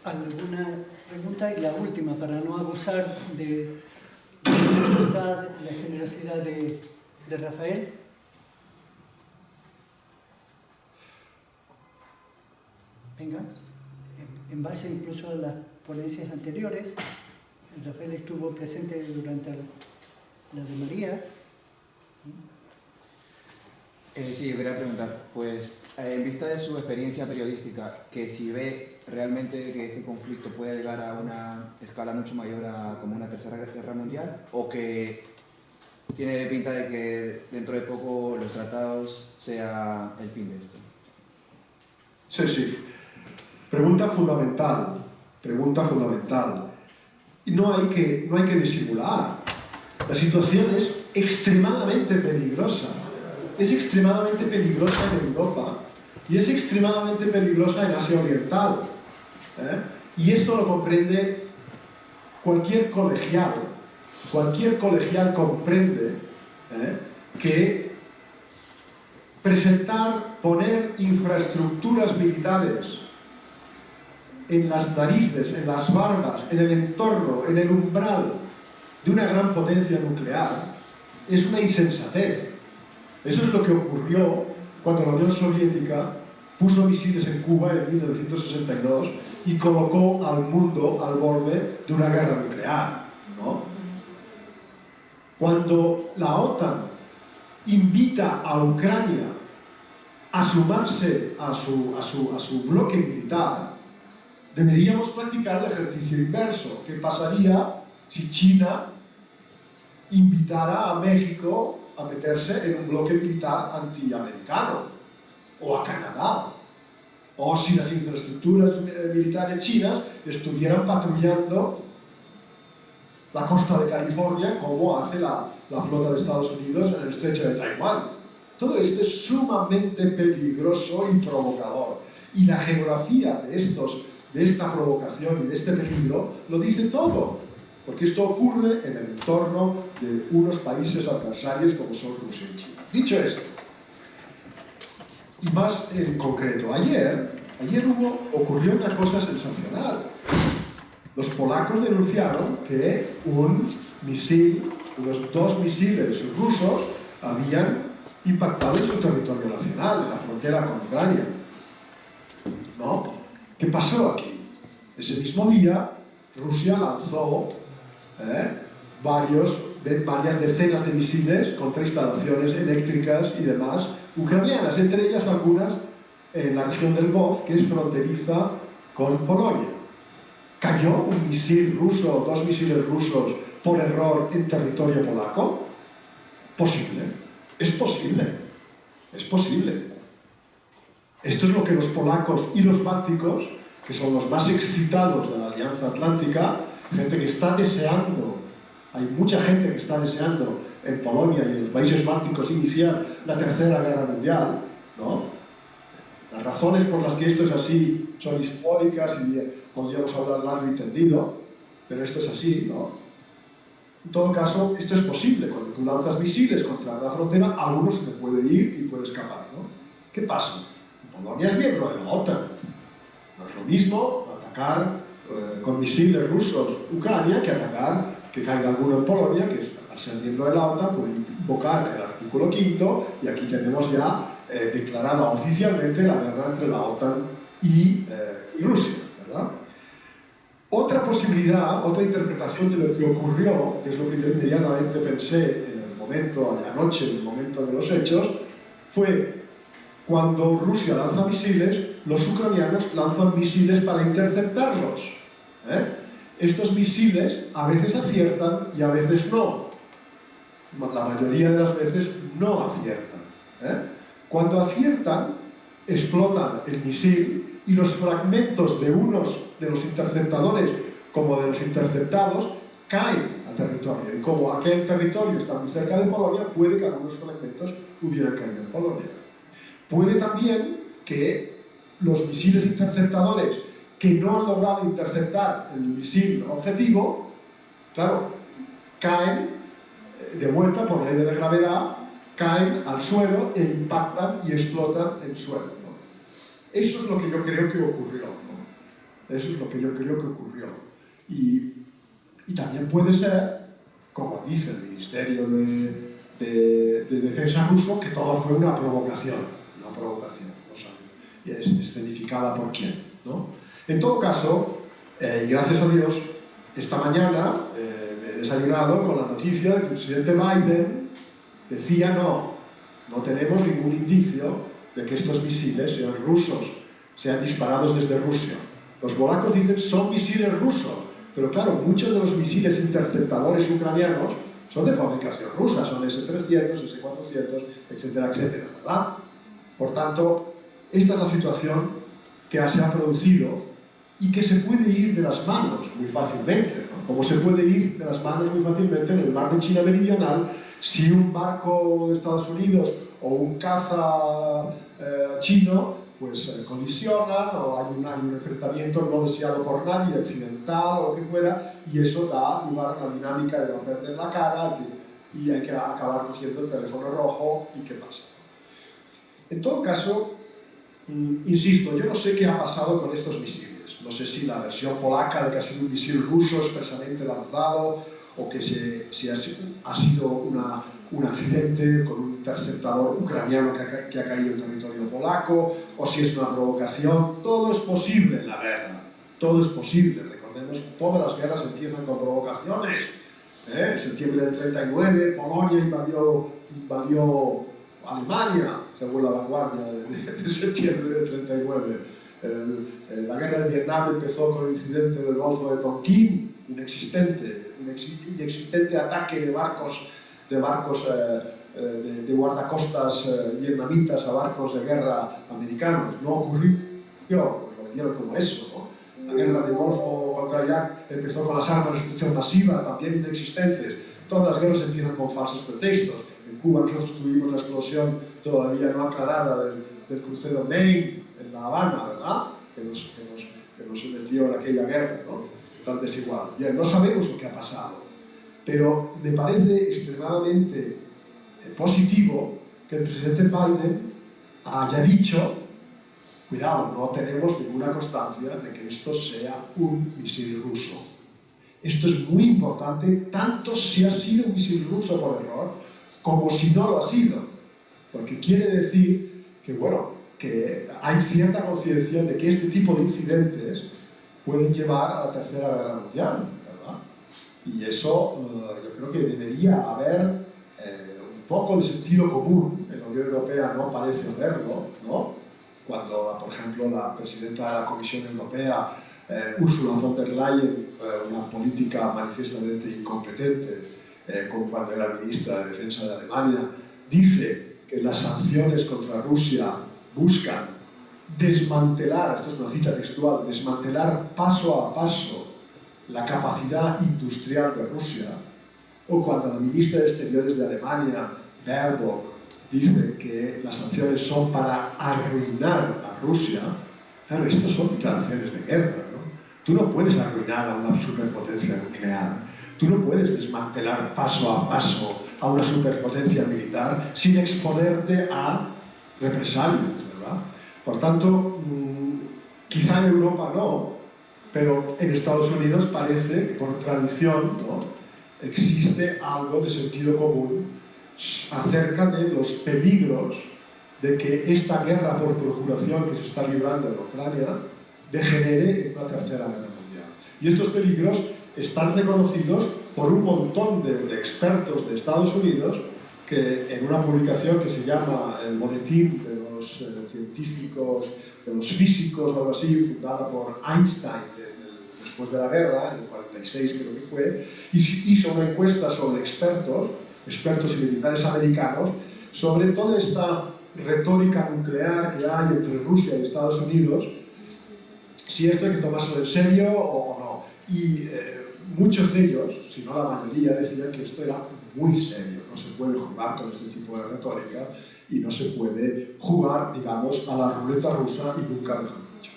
¿Alguna pregunta? Y la última, para no abusar de la generosidad de Rafael. Venga, en base incluso a las ponencias anteriores, Rafael estuvo presente durante la de María. Sí, yo quería preguntar, pues, en vista de su experiencia periodística, que si ve realmente que este conflicto puede llegar a una escala mucho mayor a como una tercera guerra mundial, o que tiene pinta de que dentro de poco los tratados sea el fin de esto. Sí. Pregunta fundamental. Y no hay que disimular. La situación es extremadamente peligrosa. Es extremadamente peligrosa en Europa y es extremadamente peligrosa en Asia Oriental. Y esto lo comprende cualquier colegial. Cualquier colegial comprende que poner infraestructuras militares en las narices, en las barbas, en el entorno, en el umbral de una gran potencia nuclear, es una insensatez. Eso es lo que ocurrió cuando la Unión Soviética puso misiles en Cuba en 1962 y colocó al mundo al borde de una guerra nuclear, ¿no? Cuando la OTAN invita a Ucrania a sumarse a su bloque militar, deberíamos practicar el ejercicio inverso. ¿Qué pasaría si China invitara a México a meterse en un bloque militar antiamericano? O a Canadá? O si las infraestructuras militares chinas estuvieran patrullando la costa de California como hace la flota de Estados Unidos en el estrecho de Taiwán. Todo esto es sumamente peligroso y provocador. Y la geografía de esta provocación y de este peligro lo dice todo. Porque esto ocurre en el entorno de unos países adversarios como son Rusia y China. Dicho esto, y más en concreto, ayer ocurrió una cosa sensacional. Los polacos denunciaron que unos 2 misiles rusos habían impactado en su territorio nacional, en la frontera con Ucrania. ¿No? ¿Qué pasó aquí? Ese mismo día, Rusia lanzó varias decenas de misiles contra instalaciones eléctricas y demás ucranianas, entre ellas algunas en la región del Lvov, que es fronteriza con Polonia. ¿Cayó un misil ruso, 2 misiles rusos, por error en territorio polaco? Posible. Es posible. Es posible. Esto es lo que los polacos y los bálticos, que son los más excitados de la Alianza Atlántica, gente que está deseando, hay mucha gente que está deseando en Polonia y en los países bálticos iniciar la Tercera Guerra Mundial, ¿no? Las razones por las que esto es así son históricas y podríamos hablar largo y tendido, pero esto es así, ¿no? En todo caso, esto es posible. Cuando tú lanzas misiles contra la frontera, alguno se te puede ir y puede escapar, ¿no? ¿Qué pasa? Polonia es miembro de la OTAN. No es lo mismo atacar con misiles rusos Ucrania que atacar que caiga alguno en Polonia, que al ser miembro de la OTAN puede invocar el artículo 5, y aquí tenemos ya declarada oficialmente la guerra entre la OTAN y Rusia, ¿verdad? Otra posibilidad, otra interpretación de lo que ocurrió, que es lo que yo inmediatamente pensé en el momento, de anoche, en el momento de los hechos, fue cuando Rusia lanza misiles, los ucranianos lanzan misiles para interceptarlos. Estos misiles a veces aciertan y a veces no. La mayoría de las veces no aciertan. Cuando aciertan, explotan el misil y los fragmentos de unos de los interceptadores como de los interceptados caen al territorio. Y como aquel territorio está muy cerca de Polonia, puede que algunos fragmentos hubieran caído en Polonia. Puede también que los misiles interceptadores que no han logrado interceptar el misil objetivo, claro, caen de vuelta por ley de la gravedad, caen al suelo e impactan y explotan el suelo, ¿no? Eso es lo que yo creo que ocurrió, ¿no? Eso es lo que yo creo que ocurrió. Y también puede ser, como dice el Ministerio de Defensa ruso, que todo fue una provocación, ¿no saben? Y es escenificada por quién, ¿no? En todo caso, y gracias a Dios, esta mañana me he desayunado con la noticia de que el presidente Biden decía no tenemos ningún indicio de que estos misiles sean rusos, sean disparados desde Rusia. Los polacos dicen son misiles rusos, pero claro, muchos de los misiles interceptadores ucranianos son de fabricación rusa, son S-300, S-400, etcétera, etcétera, ¿verdad? Por tanto, esta es la situación que se ha producido y que se puede ir de las manos muy fácilmente, ¿no? Como se puede ir de las manos muy fácilmente en el mar de China Meridional si un barco de Estados Unidos o un caza chino pues colisionan o hay un enfrentamiento no deseado por nadie, accidental o lo que fuera, y eso da lugar a una dinámica de no perder la cara y hay que acabar cogiendo el teléfono rojo y qué pasa. En todo caso, insisto, yo no sé qué ha pasado con estos misiles. no sé si la versión polaca de que ha sido un misil ruso expresamente lanzado, o que si ha sido un accidente con un interceptador ucraniano que ha caído en territorio polaco, o si es una provocación. Todo es posible en la guerra, todo es posible. Recordemos que todas las guerras empiezan con provocaciones. En septiembre del 39, Polonia invadió Alemania, según la vanguardia de septiembre del 39. La guerra de Vietnam empezó con el incidente del Golfo de Tonkin, inexistente ataque de barcos de guardacostas vietnamitas a barcos de guerra americanos. No ocurrió, lo vendieron como eso, ¿no? La guerra del Golfo contra Irak empezó con las armas de destrucción masiva, también inexistentes. Todas las guerras empiezan con falsos pretextos. En Cuba nosotros tuvimos la explosión todavía no aclarada del crucero Maine en La Habana, ¿verdad? Que nos metió en aquella guerra, ¿no? Tan desigual. Bien, no sabemos lo que ha pasado, pero me parece extremadamente positivo que el presidente Biden haya dicho: cuidado, no tenemos ninguna constancia de que esto sea un misil ruso. Esto es muy importante, tanto si ha sido un misil ruso por error, como si no lo ha sido. Porque quiere decir que, bueno, que hay cierta conciencia de que este tipo de incidentes pueden llevar a la Tercera Guerra Mundial, ¿verdad? Y eso yo creo que debería haber un poco de sentido común. En la Unión Europea no parece haberlo, ¿no? Cuando, por ejemplo, la presidenta de la Comisión Europea, Ursula von der Leyen, una política manifiestamente incompetente, como cuando era ministra de Defensa de Alemania, dice que las sanciones contra Rusia buscan desmantelar, esto es una cita textual, desmantelar paso a paso la capacidad industrial de Rusia, o cuando la ministra de Exteriores de Alemania, Baerbock, dice que las sanciones son para arruinar a Rusia. Claro, estas son declaraciones de guerra, ¿no? Tú no puedes arruinar a una superpotencia nuclear, tú no puedes desmantelar paso a paso a una superpotencia militar sin exponerte a represalias, ¿verdad? Por tanto, quizá en Europa no, pero en Estados Unidos parece que por tradición, ¿no?, existe algo de sentido común acerca de los peligros de que esta guerra por procuración que se está librando en Ucrania degenere en una tercera guerra mundial. Y estos peligros están reconocidos por un montón de expertos de Estados Unidos que en una publicación que se llama el Boletín de los científicos, de los físicos o algo así, fundada por Einstein después de la guerra, en el 46 creo que fue, hizo una encuesta sobre expertos y militares americanos sobre toda esta retórica nuclear que hay entre Rusia y Estados Unidos, si esto hay que tomárselo en serio o no. Y muchos de ellos, si no la mayoría, decían que esto era muy serio, no se puede jugar con este tipo de retórica y no se puede jugar, digamos, a la ruleta rusa y nunca mejor dicho.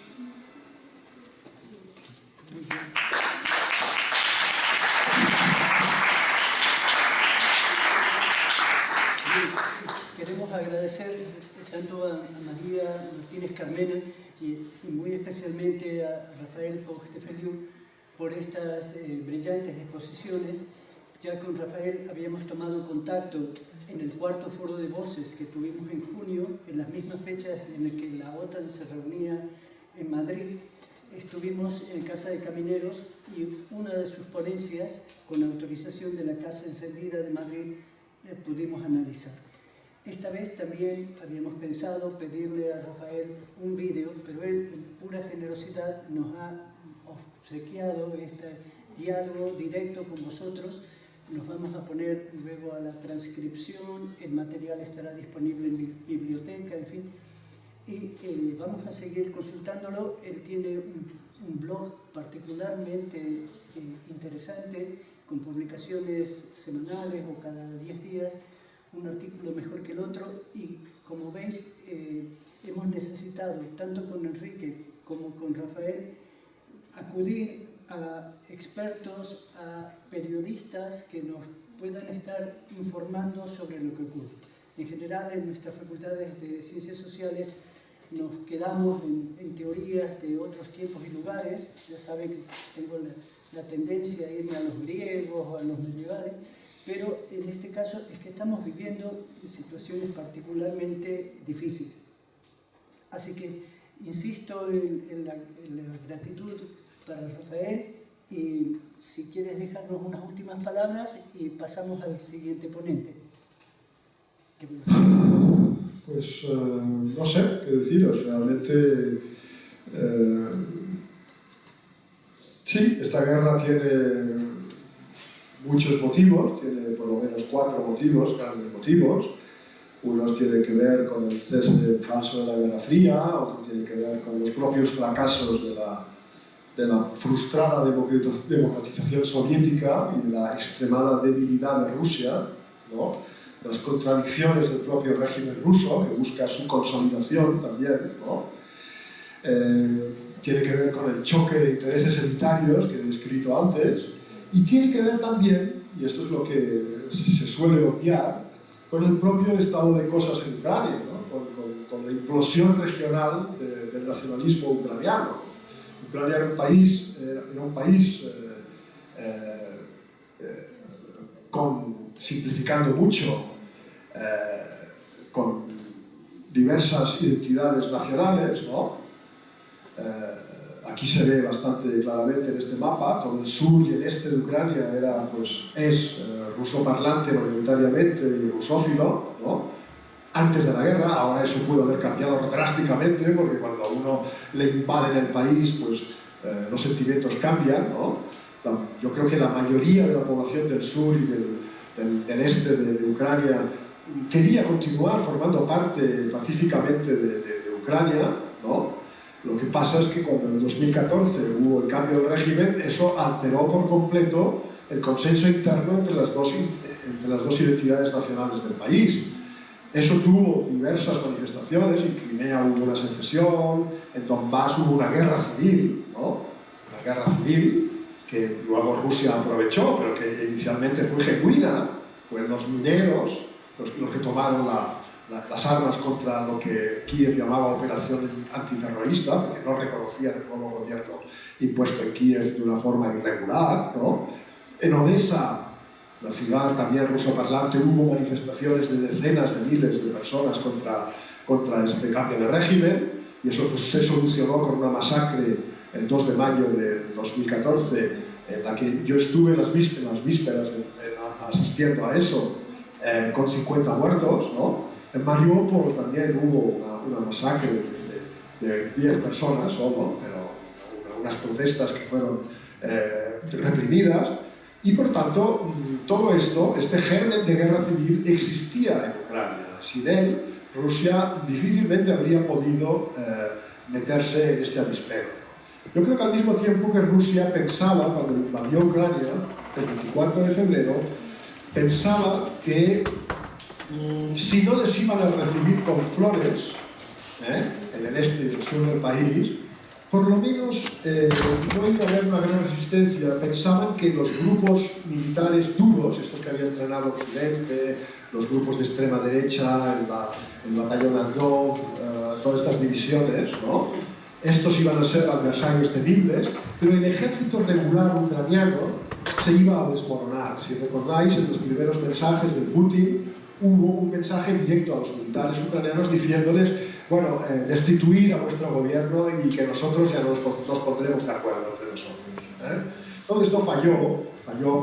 Queremos agradecer tanto a María Martínez Carmena y muy especialmente a Rafael Pochtefeliu por estas brillantes exposiciones. Ya con Rafael habíamos tomado contacto en el cuarto foro de voces que tuvimos en junio, en las mismas fechas en las que la OTAN se reunía en Madrid. Estuvimos en Casa de Camineros y una de sus ponencias, con autorización de la Casa Encendida de Madrid, pudimos analizar. Esta vez también habíamos pensado pedirle a Rafael un vídeo, pero él, en pura generosidad, nos ha obsequiado este diálogo directo con vosotros. Nos vamos a poner luego a la transcripción, el material estará disponible en mi biblioteca, en fin, y vamos a seguir consultándolo. Él tiene un blog particularmente interesante, con publicaciones semanales o cada 10 días, un artículo mejor que el otro, y como veis hemos necesitado, tanto con Enrique como con Rafael, acudir a expertos, a periodistas que nos puedan estar informando sobre lo que ocurre. En general, en nuestras facultades de Ciencias Sociales nos quedamos en teorías de otros tiempos y lugares. Ya saben que tengo la tendencia a irme a los griegos o a los medievales, pero en este caso es que estamos viviendo situaciones particularmente difíciles. Así que insisto en la gratitud para Rafael, y si quieres dejarnos unas últimas palabras y pasamos al siguiente ponente. Pues no sé qué deciros, realmente sí, esta guerra tiene muchos motivos, tiene por lo menos 4 motivos, grandes motivos. Unos tienen que ver con el cese falso de la Guerra Fría, otros tienen que ver con los propios fracasos de la frustrada democratización soviética y de la extremada debilidad de Rusia, ¿no? Las contradicciones del propio régimen ruso, que busca su consolidación también, ¿no? Tiene que ver con el choque de intereses elitarios que he descrito antes, y tiene que ver también, y esto es lo que se suele obviar, con el propio estado de cosas en Ucrania, ¿no? con la implosión regional del nacionalismo ucraniano. Ucrania era un país simplificando mucho, con diversas identidades nacionales, ¿no? Aquí se ve bastante claramente en este mapa, todo el sur y el este de Ucrania es rusoparlante mayoritariamente y rusófilo, ¿no? Antes de la guerra. Ahora eso puede haber cambiado drásticamente, porque cuando a uno le invaden el país, pues los sentimientos cambian, ¿no? Yo creo que la mayoría de la población del sur y del este de Ucrania quería continuar formando parte pacíficamente de Ucrania, ¿no? Lo que pasa es que cuando en el 2014 hubo el cambio de régimen, eso alteró por completo el consenso interno entre las dos identidades nacionales del país. Eso tuvo diversas manifestaciones, en Crimea hubo una secesión, en Donbass hubo una guerra civil, ¿no? Una guerra civil que luego Rusia aprovechó, pero que inicialmente fue genuina. Fueron los mineros los que tomaron las armas contra lo que Kiev llamaba operación antiterrorista, porque no reconocían el nuevo gobierno impuesto en Kiev de una forma irregular, ¿no? En Odessa, la ciudad también rusoparlante, hubo manifestaciones de decenas de miles de personas contra este cambio de régimen, y eso pues, se solucionó con una masacre el 2 de mayo de 2014, en la que yo estuve en las vísperas asistiendo a eso, con 50 muertos, ¿no? En Mariupol también hubo una masacre de 10 personas solo, pero unas protestas que fueron reprimidas, y por tanto todo esto, este germen de guerra civil existía en Ucrania. Sin él, Rusia difícilmente habría podido meterse en este avispero. Yo creo que al mismo tiempo que Rusia pensaba, cuando invadió Ucrania, el 24 de febrero, pensaba que si no les iban a recibir con flores en el este y el sur del país, por lo menos no iba a haber una gran resistencia. Pensaban que los grupos militares duros, estos que había entrenado Occidente, los grupos de extrema derecha, el batallón Azov, todas estas divisiones, ¿no? Estos iban a ser adversarios temibles, pero el ejército regular ucraniano se iba a desmoronar. Si recordáis, en los primeros mensajes de Putin hubo un mensaje directo a los militares ucranianos diciéndoles, bueno, destituir a vuestro gobierno y que nosotros ya nos pondremos de acuerdo entre nosotros. Todo esto falló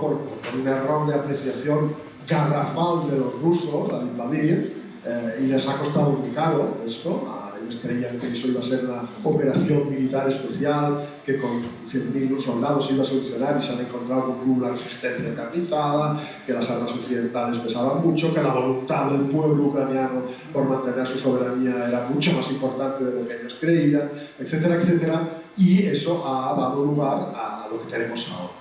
por un error de apreciación garrafal de los rusos al invadir, y les ha costado muy caro esto. Ellos creían que eso iba a ser una operación militar especial, que con 100.000 soldados se iba a solucionar, y se han encontrado con una resistencia encarnizada, que las armas occidentales pesaban mucho, que la voluntad del pueblo ucraniano por mantener su soberanía era mucho más importante de lo que ellos creían, etcétera, etcétera, y eso ha dado lugar a lo que tenemos ahora.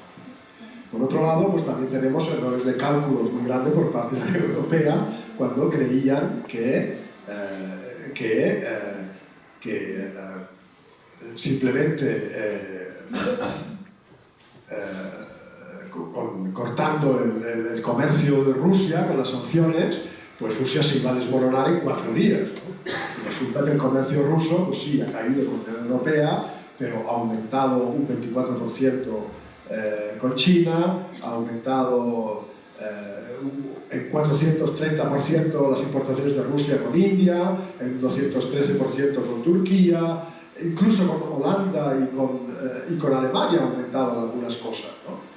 Por otro lado, pues también tenemos errores de cálculos muy grandes por parte de la Unión Europea, cuando creían que simplemente cortando el comercio de Rusia con las sanciones, pues Rusia se iba a desmoronar en 4 días, ¿no? resulta que el comercio ruso, pues sí, ha caído con la Unión Europea, pero ha aumentado un 24% con China, ha aumentado en 430% las importaciones de Rusia con India, en 213% con Turquía, incluso con Holanda y con Alemania ha aumentado algunas cosas, ¿no?